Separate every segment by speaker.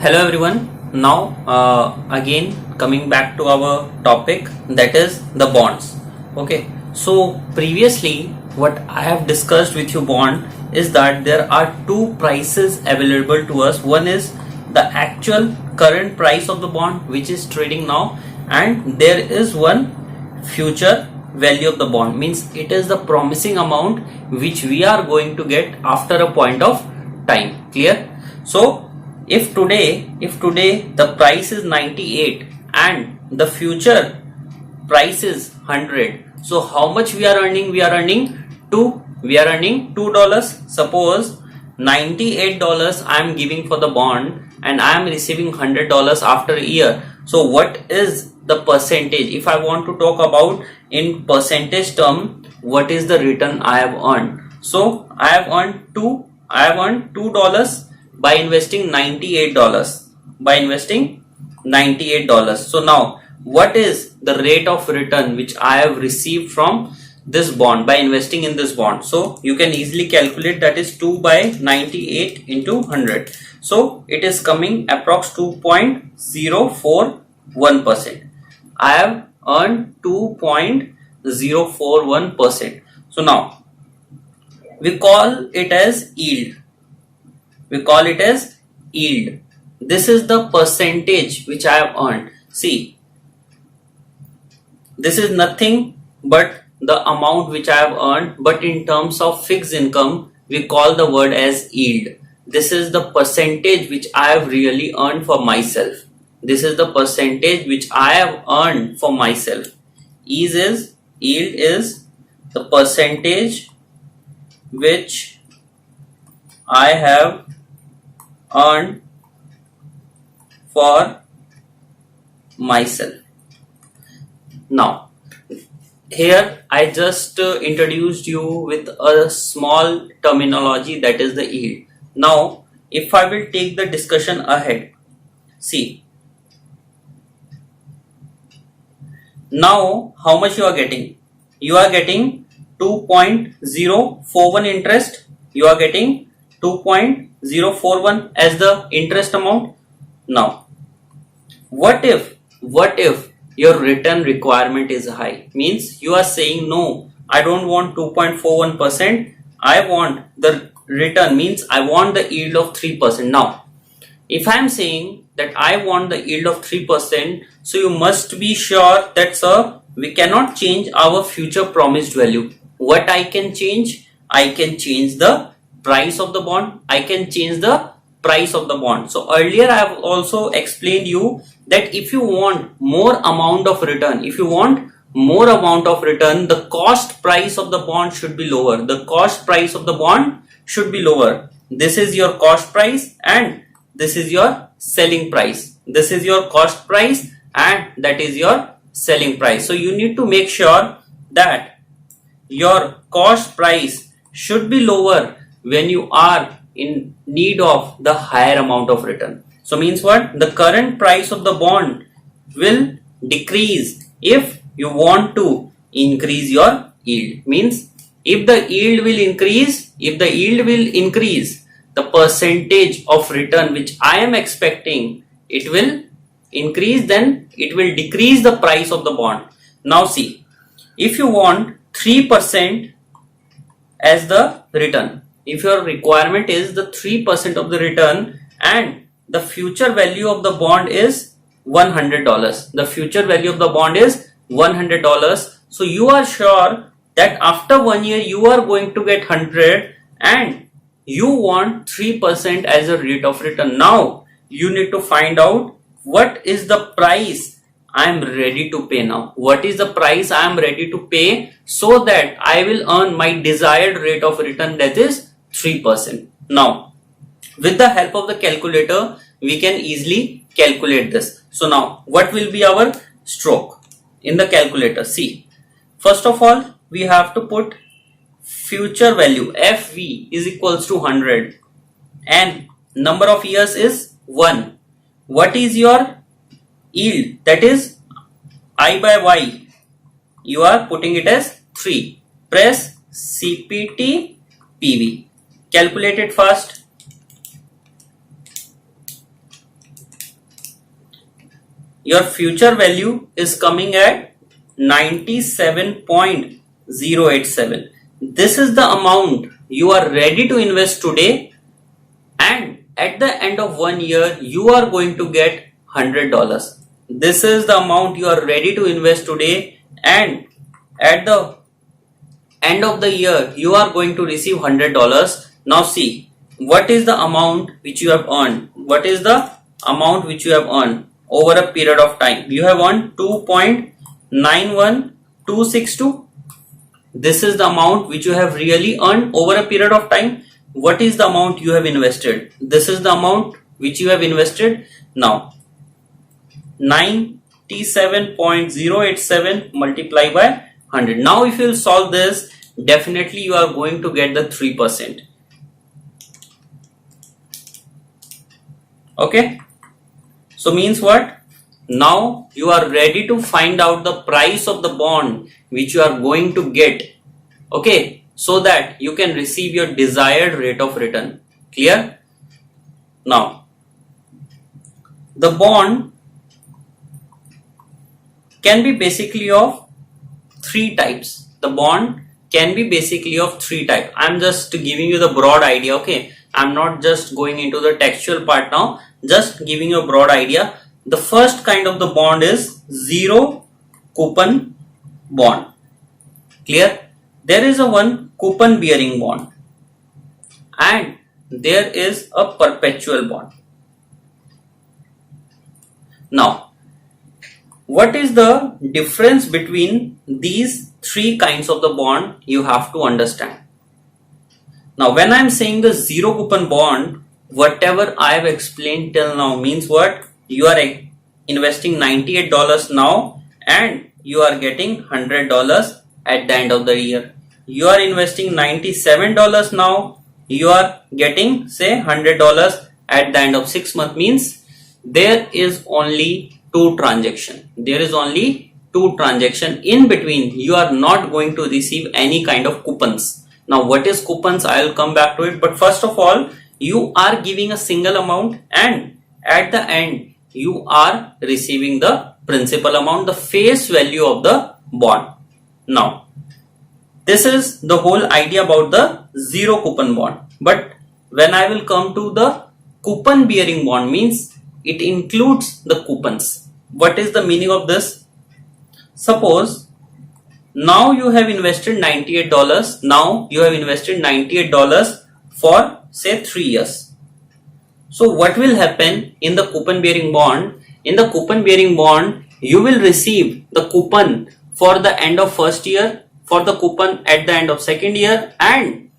Speaker 1: Hello everyone. Now again coming back to our topic, that is the bonds. Okay, so previously what I have discussed with you bond is that there are two prices available to us. One is the actual current price of the bond which is trading now, and there is one future value of the bond, means it is the promising amount which we are going to get after a point of time. Clear? So if today the price is 98 and the future price is 100, so how much we are earning? We are earning $2. Suppose $98 I am giving for the bond and I am receiving $100 after a year. So what is the percentage? If I want to talk about in percentage term, what is the return I have earned? So I have earned $2 by investing $98. So now what is the rate of return which I have received from this bond by investing in this bond? So you can easily calculate, that is 2 by 98 into 100. So it is coming approx 2.041%. I have earned 2.041%. So now we call it as yield. This is the percentage which I have earned. See, this is nothing but the amount which I have earned, but in terms of fixed income we call the word as yield. This is the percentage which I have really earned for myself. Yield is the percentage which I have earned for myself. Now here I just introduced you with a small terminology, that is the yield. Now if I will take the discussion ahead, see, now how much you are getting? You are getting 2.041 interest. You are getting 2.041 as the interest amount. Now what if your return requirement is high? Means you are saying, no, I don't want 2.41%, I want the return, means I want the yield of 3%. Now if I am saying that I want the yield of 3%, so you must be sure that, sir, we cannot change our future promised value. What I can change? I can change the price of the bond. So earlier I have also explained you that if you want more amount of return, the cost price of the bond should be lower. This is your cost price and this is your selling price. This is your cost price and that is your selling price. So you need to make sure that your cost price should be lower when you are in need of the higher amount of return. So means what? The current price of the bond will decrease if you want to increase your yield. Means if the yield will increase, the percentage of return which I am expecting, it will increase, then it will decrease the price of the bond. Now see, if you want 3% as the return, if your requirement is the 3% of the return and the future value of the bond is $100, so you are sure that after 1 year you are going to get 100 and you want 3% as a rate of return. Now you need to find out what is the price I am ready to pay now. So that I will earn my desired rate of return, that is 3%. Now with the help of the calculator we can easily calculate this. So now what will be our stroke in the calculator? See, first of all we have to put future value, FV is equals to 100 and number of years is 1. What is your yield? That is I by Y. You are putting it as 3. Press CPT PV. Calculate it fast. your future value is coming at 97.087. This is the amount you are ready to invest today, and at the end of 1 year you are going to get $100. This is the amount you are ready to invest today, and at the end of the year you are going to receive $100. Now see, what is the amount which you have earned? What is the amount which you have earned over a period of time? You have earned 2.91262. This is the amount which you have really earned over a period of time. What is the amount you have invested? This is the amount which you have invested. Now 97.087 multiplied by 100. Now if you will solve this, definitely you are going to get the 3%. Okay, so means what? Now you are ready to find out the price of the bond which you are going to get, okay, so that you can receive your desired rate of return. Clear? Now the bond can be basically of 3 types. The bond can be basically of 3 types. I am just giving you the broad idea, okay. I am not just going into the textual part now, just giving you a broad idea. The first kind of the bond is zero coupon bond. Clear? There is a one coupon bearing bond, and there is a perpetual bond. Now, what is the difference between these 3 kinds of the bond? You have to understand. Now, when I am saying the zero coupon bond, whatever I have explained till now means what? You are investing $98 now and you are getting $100 at the end of the year. You are investing $97 now, you are getting say $100 at the end of 6 months. Means there is only 2 transactions. There is only 2 transactions. In between you are not going to receive any kind of coupons. Now what is coupons? I will come back to it, but first of all you are giving a single amount and at the end you are receiving the principal amount, the face value of the bond. Now this is the whole idea about the zero coupon bond. But when I will come to the coupon bearing bond, means it includes the coupons. What is the meaning of this? Suppose now you have invested $98. Now you have invested $98 for say 3 years. So what will happen in the coupon bearing bond? In the coupon bearing bond, you will receive the coupon for the end of first year, for the coupon at the end of second year, and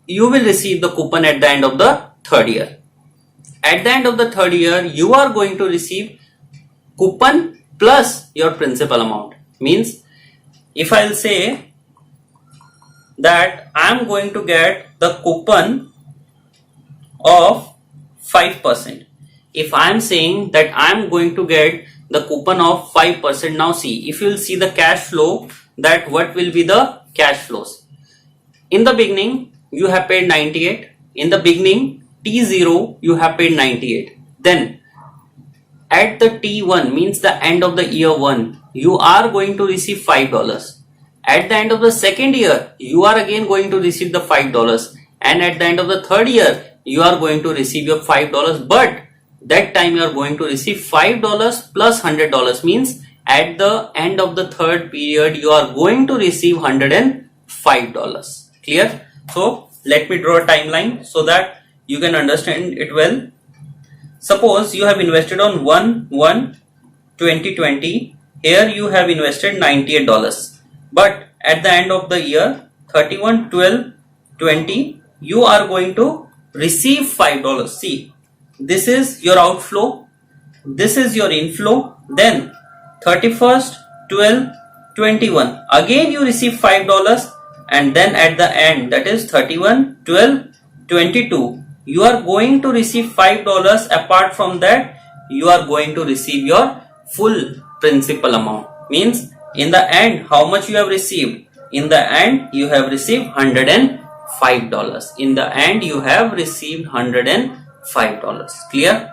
Speaker 1: you will receive the coupon at the end of the third year. At the end of the third year, you are going to receive coupon plus your principal amount. Means if I will say that I am going to get the coupon of 5%. If I am saying that I am going to get the coupon of 5%, now see, if you will see the cash flow, that what will be the cash flows. In the beginning you have paid 98. In the beginning T0 you have paid 98. Then at the T1 means the end of the year 1, you are going to receive $5. At the end of the second year you are again going to receive the $5, and at the end of the third year you are going to receive your $5, but that time you are going to receive $5 plus $100. Means at the end of the third period you are going to receive $105. Clear? So let me draw a timeline so that you can understand it well. Suppose you have invested on 1/1/2020. Here you have invested $98, but at the end of the year 31/12/20 you are going to receive $5. See, this is your outflow, this is your inflow. Then 31/12/21 again you receive $5, and then at the end, that is 31/12/22, you are going to receive $5. Apart from that you are going to receive your full principal amount. Means in the end how much you have received? In the end you have received $105. In the end you have received $105. Clear?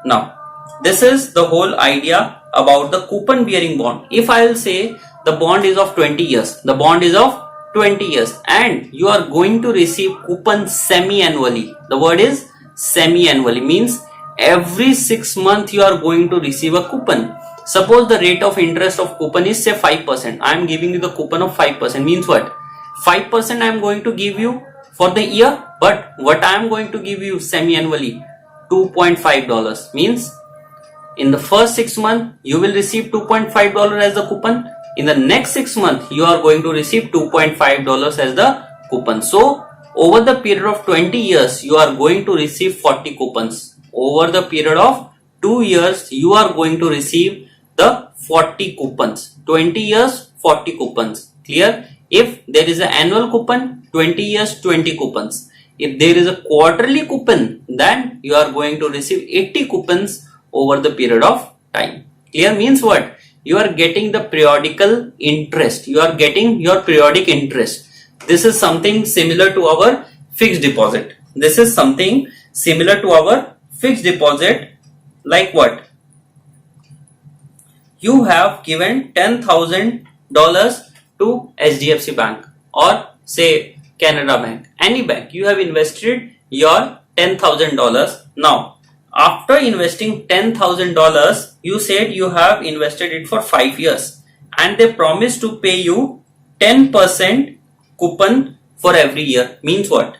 Speaker 1: Now This is the whole idea about the coupon bearing bond. If I will say the bond is of 20 years, the bond is of 20 years and you are going to receive coupon semi-annually. The word is semi-annually, means every 6 months you are going to receive a coupon. Suppose the rate of interest of coupon is say 5%. I am giving you the coupon of 5%. Means what? 5% I am going to give you for the year, but what I am going to give you semi-annually? $2.5. Means in the first 6 months you will receive $2.5 as the coupon. In the next 6 months you are going to receive $2.5 as the coupon. So over the period of 20 years you are going to receive 40 coupons. Over the period of 2 years you are going to receive the 40 coupons. 20 years 40 coupons. Clear? If there is an annual coupon, 20 years 20 coupons. If there is a quarterly coupon, then you are going to receive 80 coupons over the period of time. Clear? Means what? You are getting the periodical interest. You are getting your periodic interest. This is something similar to our fixed deposit. This is something similar to our fixed deposit. Like what? You have given $10,000 to HDFC Bank or say Canada Bank, any bank. You have invested your $10,000. Now, after investing $10,000, you said you have invested it for 5 years and they promise to pay you 10% coupon for every year. Means what?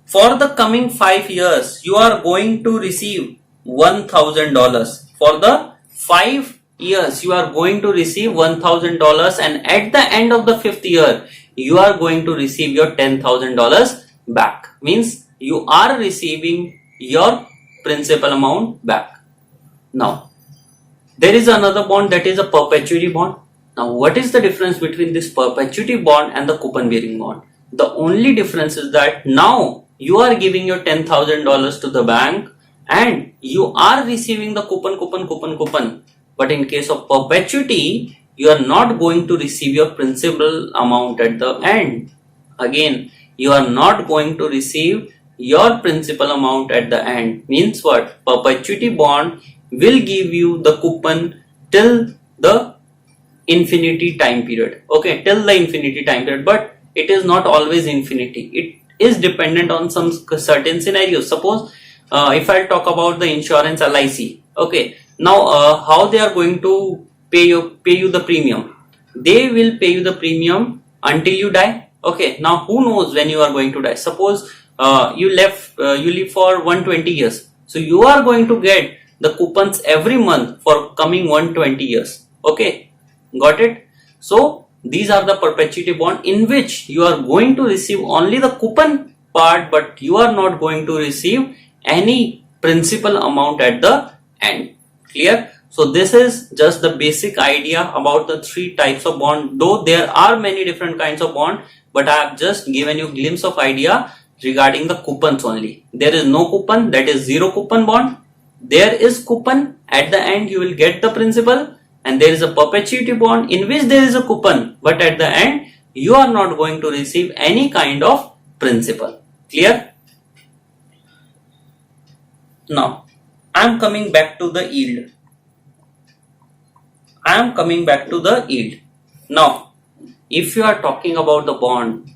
Speaker 1: For the coming 5 years, you are going to receive $1,000. For the 5 years, you are going to receive $1,000 and at the end of the 5th year, you are going to receive your $10,000 back. Means you are receiving your principal amount back. Now, there is another bond, that is a perpetuity bond. Now, what is the difference between this perpetuity bond and the coupon bearing bond? The only difference is that now you are giving your $10,000 to the bank and you are receiving the coupon. But in case of perpetuity, you are not going to receive your principal amount at the end. Again, you are not going to receive your principal amount at the end. Means what? Perpetuity bond will give you the coupon till the infinity time period. Okay, till the infinity time period, but it is not always infinity. It is dependent on some certain scenarios. Suppose if I talk about the insurance LIC. Okay, now how they are going to pay you the premium? They will pay you the premium until you die. Okay, now who knows when you are going to die? Suppose you live for 120 years. So you are going to get the coupons every month for coming 120 years. Okay, got it? So these are the perpetuity bond in which you are going to receive only the coupon part, but you are not going to receive any principal amount at the end. Clear? So this is just the basic idea about the 3 types of bond. Though there are many different kinds of bond, but I have just given you a glimpse of idea regarding the coupons only. There is no coupon, that is zero coupon bond. There is coupon, at the end you will get the principal, and there is a perpetuity bond in which there is a coupon, but at the end you are not going to receive any kind of principal. Clear? Now, I am coming back to the yield. Now, if you are talking about the bond,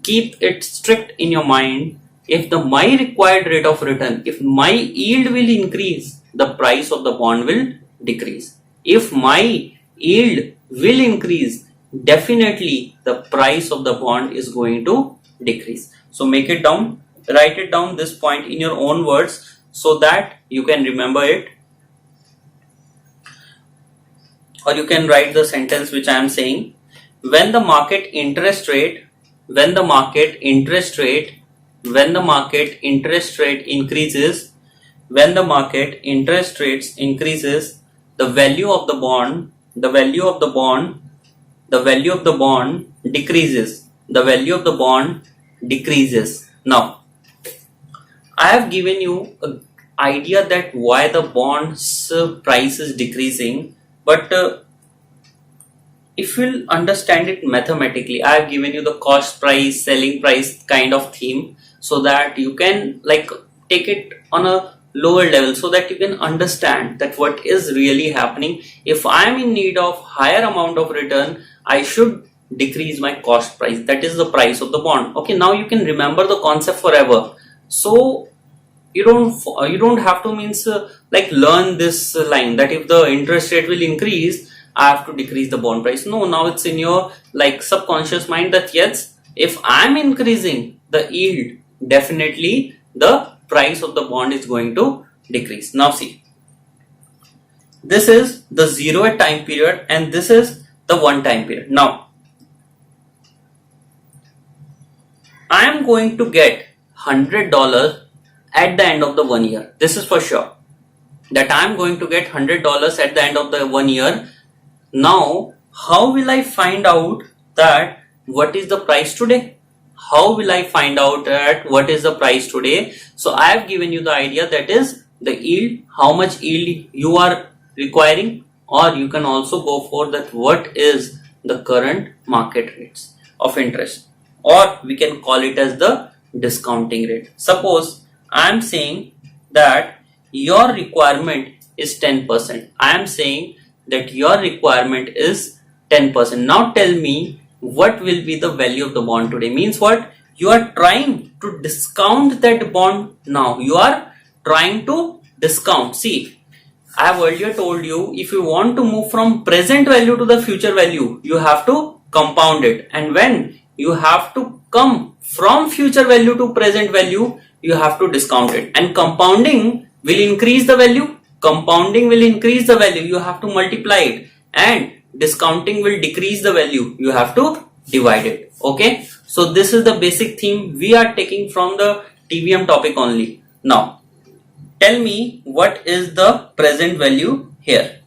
Speaker 1: keep it strict in your mind. If my required rate of return, if my yield will increase, the price of the bond will decrease. If my yield will increase, definitely the price of the bond is going to decrease. So make it down, write it down this point in your own words so that you can remember it. Or you can write the sentence which I am saying. When the market interest rate increases, the value of the bond decreases. Now, I have given you an idea that why the bond's price is decreasing, but if you'll understand it mathematically, I have given you the cost price, selling price kind of theme, so that you can like take it on a lower level so that you can understand that what is really happening. If I am in need of higher amount of return, I should decrease my cost price, that is the price of the bond. Okay, now you can remember the concept forever. So you don't have to like learn this line that if the interest rate will increase, I have to decrease the bond price. No, now it's in your like subconscious mind that yes, if I'm increasing the yield, definitely the price of the bond is going to decrease. Now see, this is the 0 time period and this is the 1 time period. Now I am going to get $100 at the end of the 1 year. This is for sure that I am going to get $100 at the end of the 1 year. Now, how will I find out that what is the price today? How will I find out that what is the price today? So I have given you the idea, that is the yield, how much yield you are requiring, or you can also go for that what is the current market rates of interest, or we can call it as the discounting rate. Suppose I am saying that your requirement is 10%. I am saying that your requirement is 10%. Now tell me what will be the value of the bond today. Means what? You are trying to discount that bond now. You are trying to discount. See, I have earlier told you, if you want to move from present value to the future value, you have to compound it. And when you have to come from future value to present value, you have to discount it. And compounding will increase the value. Compounding will increase the value. You have to multiply it. And discounting will decrease the value. You have to divide it. Okay. So this is the basic theme we are taking from the TVM topic only. Now, tell me what is the present value here.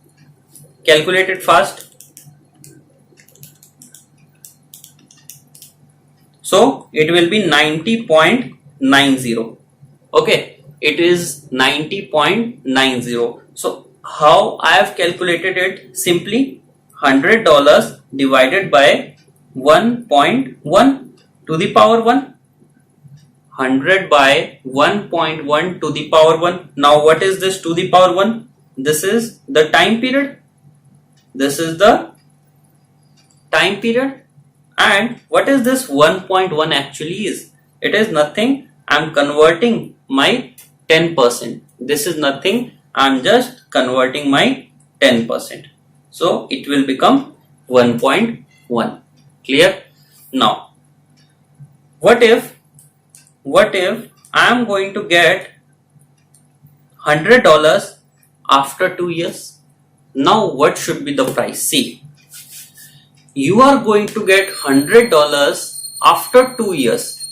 Speaker 1: Calculate it fast. So it will be 90.90. Okay, it is 90.90. So how I have calculated it? Simply $100 divided by 1.1 to the power 1. 100 by 1.1 to the power 1. Now what is this to the power 1? This is the time period. This is the time period. And what is this 1.1 actually is? It is nothing. I am converting my 10%. This is nothing. I am just converting my 10%. So it will become 1.1. Clear? Now, what if I am going to get $100 after 2 years? Now what should be the price? See, you are going to get $100 after 2 years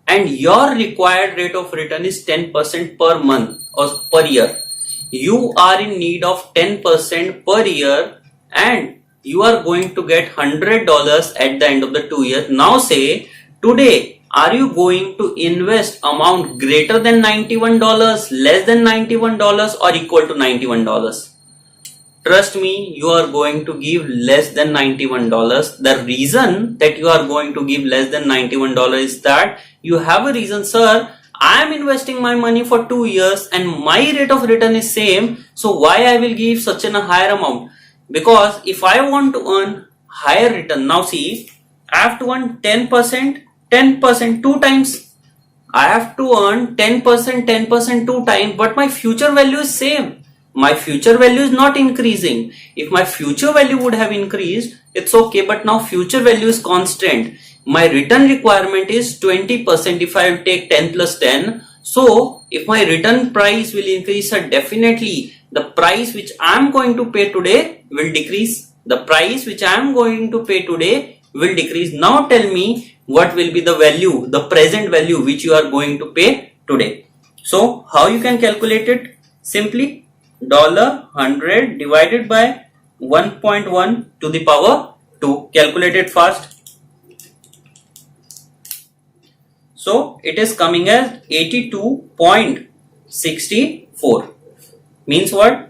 Speaker 1: and your required rate of return is 10% per month or per year. You are in need of 10% per year and you are going to get $100 at the end of the 2 years. Now say, today, are you going to invest amount greater than $91, less than $91 or equal to $91? Trust me, you are going to give less than $91. The reason that you are going to give less than $91 is that you have a reason, sir. I am investing my money for 2 years and my rate of return is same. So why I will give such a higher amount? Because if I want to earn higher return, now see, I have to earn 10%, 2 times. I have to earn 10%, 2 times, but my future value is same. My future value is not increasing. If my future value would have increased, it's okay, but now future value is constant. My return requirement is 20% if I take 10 plus 10. So if my return price will increase, definitely the price which I am going to pay today will decrease. The price which I am going to pay today will decrease. Now tell me what will be the value, the present value which you are going to pay today. So how you can calculate it? Simply $100 divided by 1.1 to the power 2. Calculate it fast. So it is coming as 82.64. Means what?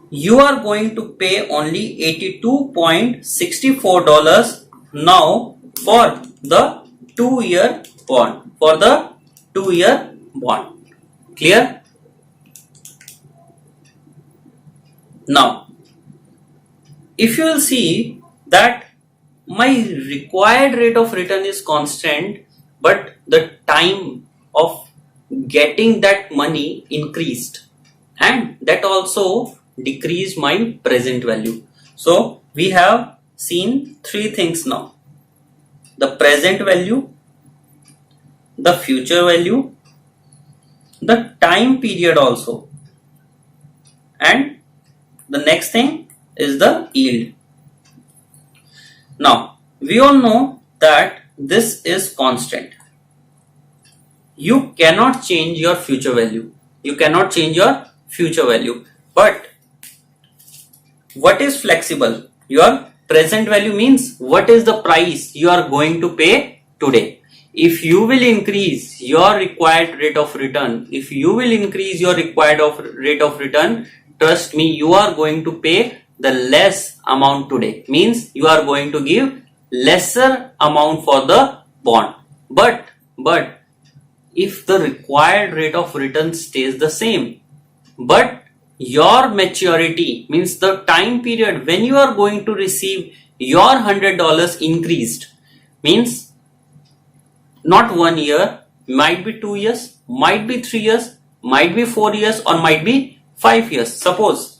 Speaker 1: You are going to pay only $82.64 now for the 2 year bond. For the 2 year bond. Clear? Now, if you will see that my required rate of return is constant, but the time of getting that money increased, and that also decreased my present value. So we have seen three things now: the present value, the future value, the time period also, and the next thing is the yield. Now we all know that this is constant. You cannot change your future value. You cannot change your future value. But what is flexible? Your present value means what is the price you are going to pay today. If you will increase your required rate of return, trust me, you are going to pay the less amount today. Means you are going to give lesser amount for the bond. But if the required rate of return stays the same, but your maturity, means the time period when you are going to receive your $100 increased, means not 1 year, might be 2 years, might be 3 years, might be 4 years, or might be 5 years. Suppose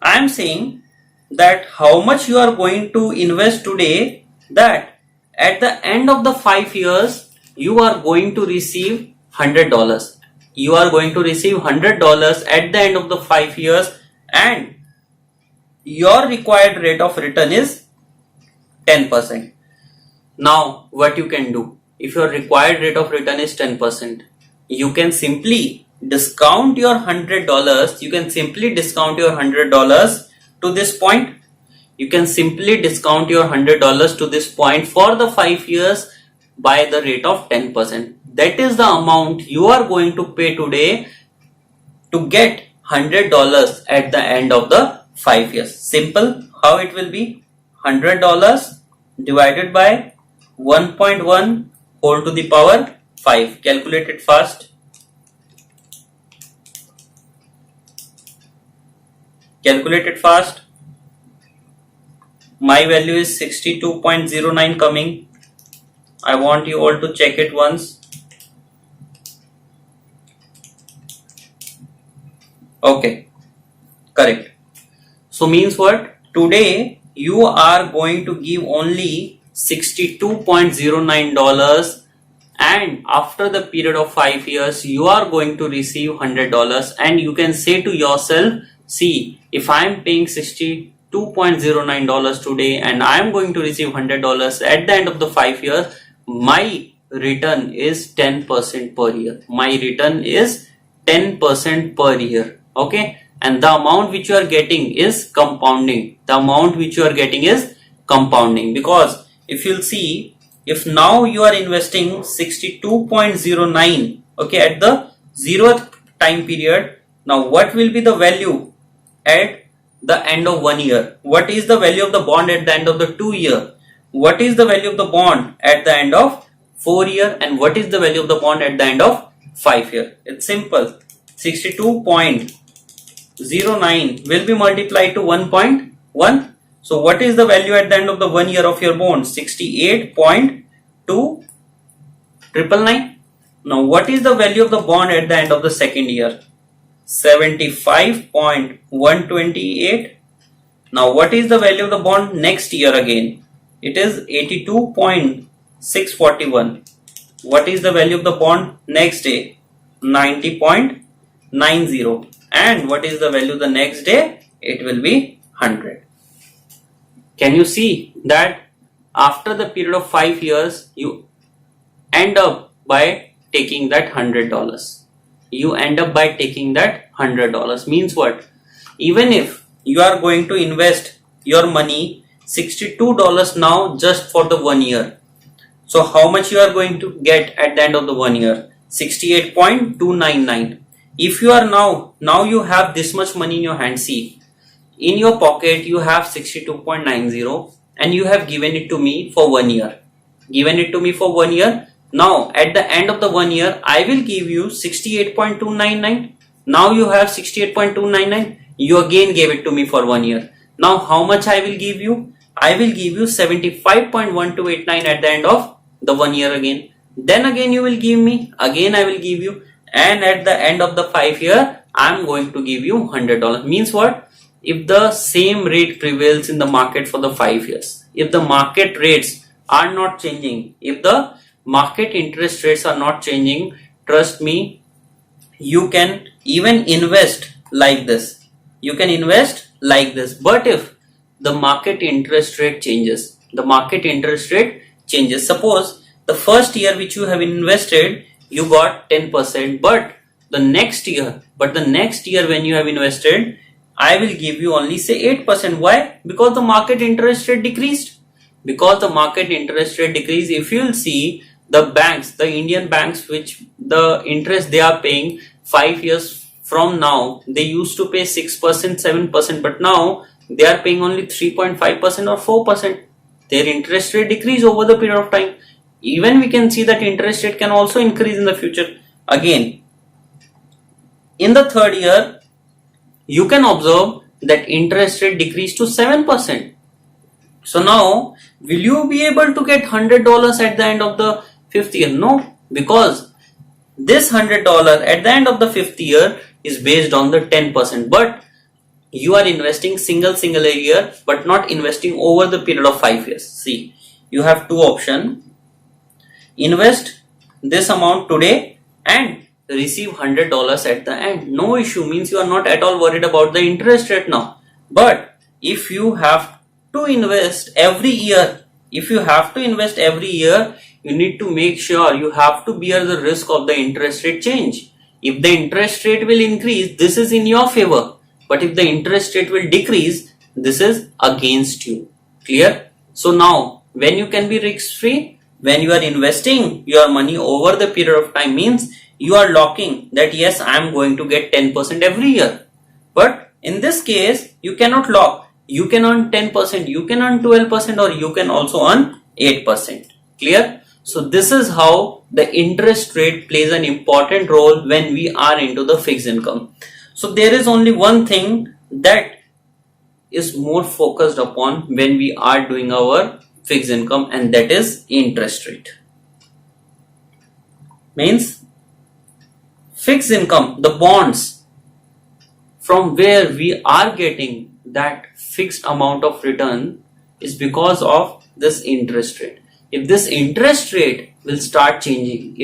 Speaker 1: I am saying that how much you are going to invest today, that at the end of the 5 years you are going to receive $100. You are going to receive $100 at the end of the 5 years, and your required rate of return is 10%. Now what you can do, if your required rate of return is 10%, you can simply discount your $100. You can simply discount your $100 to this point. You can simply discount your $100 to this point for the 5 years by the rate of 10%. That is the amount you are going to pay today to get $100 at the end of the 5 years. Simple. How it will be? $100 divided by 1.1 whole to the power 5. Calculate it fast. Calculate it fast. My value is 62.09 coming. I want you all to check it once. Okay, correct. So means what? Today you are going to give only $62.09, and after the period of 5 years you are going to receive $100, and you can say to yourself, see, if I am paying $62.09 today and I am going to receive $100 at the end of the 5 years, my return is 10% per year. My return is 10% per year. Okay, and the amount which you are getting is compounding. Because if you'll see, if now you are investing 62.09, okay, at the 0th time period, now what will be the value at the end of 1 year? What is the value of the bond at the end of the 2 year? What is the value of the bond at the end of 4 year? And what is the value of the bond at the end of 5 year? It's simple. 62.09 will be multiplied to 1.1. So what is the value at the end of the 1 year of your bond? 68.2999. Now what is the value of the bond at the end of the second year? 75.128. Now what is the value of the bond next year again? It is 82.641. What is the value of the bond next day? 90.90. And what is the value the next day? It will be 100. Can you see that after the period of 5 years you end up by taking that $100? You end up by taking that $100. Means what? Even if you are going to invest your money $62 now just for the 1 year, so how much you are going to get at the end of the 1 year? 68.299. If you are now you have this much money in your hand. See, in your pocket you have 62.90 and you have given it to me for 1 year. given it to me for 1 year. Now at the end of the 1 year, I will give you 68.299. Now you have 68.299. You again gave it to me for 1 year. Now how much I will give you? I will give you 75.1289 at the end of the 1 year again. Then again you will give me, again I will give you, and at the end of the 5 year, I am going to give you $100. Means what? If the same rate prevails in the market for the 5 years, if the market rates are not changing, if the market interest rates are not changing, trust me, you can even invest like this. You can invest like this. But if the market interest rate changes, suppose the first year which you have invested, you got 10%, but the next year when you have invested, I will give you only say 8%. Why? Because the market interest rate decreased. If you will see the banks, the Indian banks, which the interest they are paying 5 years from now, they used to pay 6%, 7%, but now they are paying only 3.5% or 4%. Their interest rate decrease over the period of time. Even we can see that interest rate can also increase in the future. Again, in the third year, you can observe that interest rate decreased to 7%. So now, will you be able to get $100 at the end of the 5th year? No, because this $100 at the end of the 5th year is based on the 10%. But you are investing single a year, but not investing over the period of 5 years. See, you have two options. Invest this amount today and receive $100 at the end. No issue, means you are not at all worried about the interest rate now. But if you have to invest every year, you need to make sure you have to bear the risk of the interest rate change. If the interest rate will increase, this is in your favor. But if the interest rate will decrease, this is against you. Clear? So now, when you can be risk free? When you are investing your money over the period of time, means you are locking that yes, I am going to get 10% every year. But in this case, you cannot lock. You can earn 10%, you can earn 12%, or you can also earn 8%. Clear? So this is how the interest rate plays an important role when we are into the fixed income. So there is only one thing that is more focused upon when we are doing our fixed income, and that is interest rate. Means fixed income, the bonds from where we are getting that fixed amount of return is because of this interest rate. If this interest rate will start changing,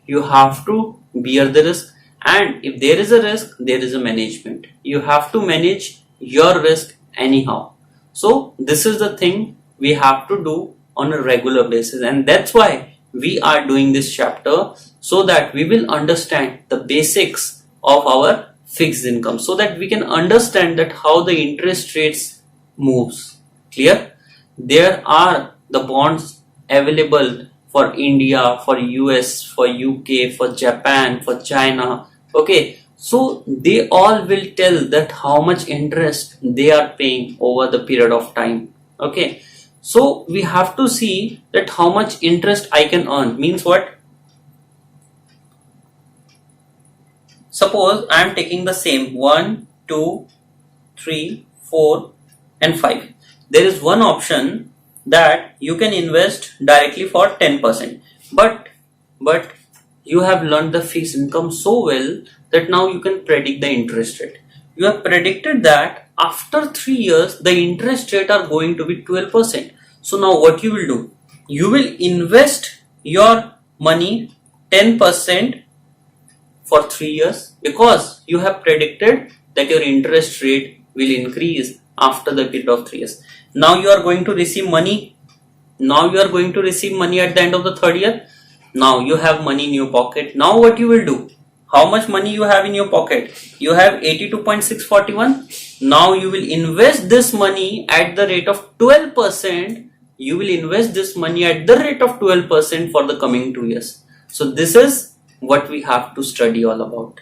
Speaker 1: you have to bear the risk. And if there is a risk, there is a management. You have to manage your risk anyhow. So this is the thing we have to do on a regular basis, and that's why we are doing this chapter, so that we will understand the basics of our fixed income, so that we can understand that how the interest rates moves. Clear? There are the bonds available for India, for US, for UK, for Japan, for China. Okay, so they all will tell that how much interest they are paying over the period of time. Okay, so we have to see that how much interest I can earn. Means what? Suppose I am taking the same 1, 2, 3, 4 and 5. There is one option that you can invest directly for 10%. But you have learned the fixed income so well that now you can predict the interest rate. You have predicted that after 3 years, the interest rate are going to be 12%. So now what you will do? You will invest your money 10% for 3 years, because you have predicted that your interest rate will increase after the period of 3 years. Now you are going to receive money. At the end of the 3rd year. Now you have money in your pocket. Now what you will do? How much money you have in your pocket? You have 82.641. Now you will invest this money at the rate of 12%. You will invest this money at the rate of 12% for the coming 2 years. So this is what we have to study all about.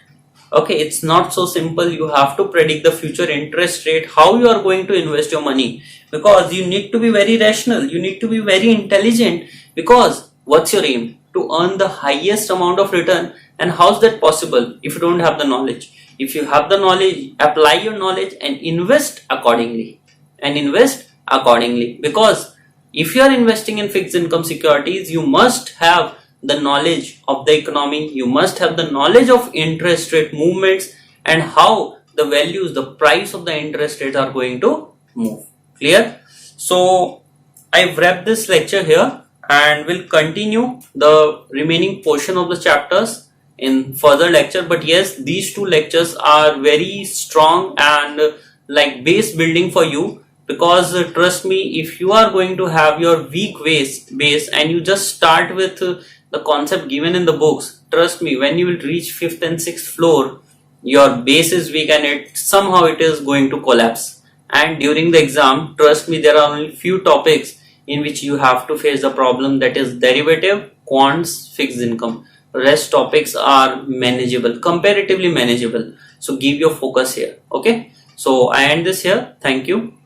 Speaker 1: Okay, it's not so simple. You have to predict the future interest rate, how you are going to invest your money, because you need to be very rational, you need to be very intelligent, because what's your aim? To earn the highest amount of return. And how's that possible if you don't have the knowledge? If you have the knowledge, apply your knowledge and invest accordingly. Because if you are investing in fixed income securities, you must have the knowledge of the economy, you must have the knowledge of interest rate movements and how the values, the price of the interest rate are going to move. Clear? So I've wrapped this lecture here and will continue the remaining portion of the chapters in further lecture. But yes, these two lectures are very strong and like base building for you, because trust me, if you are going to have your weak base and you just start with the concept given in the books, trust me, when you will reach 5th and 6th floor, your base is weak and it is going to collapse. And during the exam, trust me, there are only few topics in which you have to face the problem, that is derivative, quants, fixed income. Rest topics are manageable, comparatively manageable. So give your focus here. Okay, so I end this here. Thank you.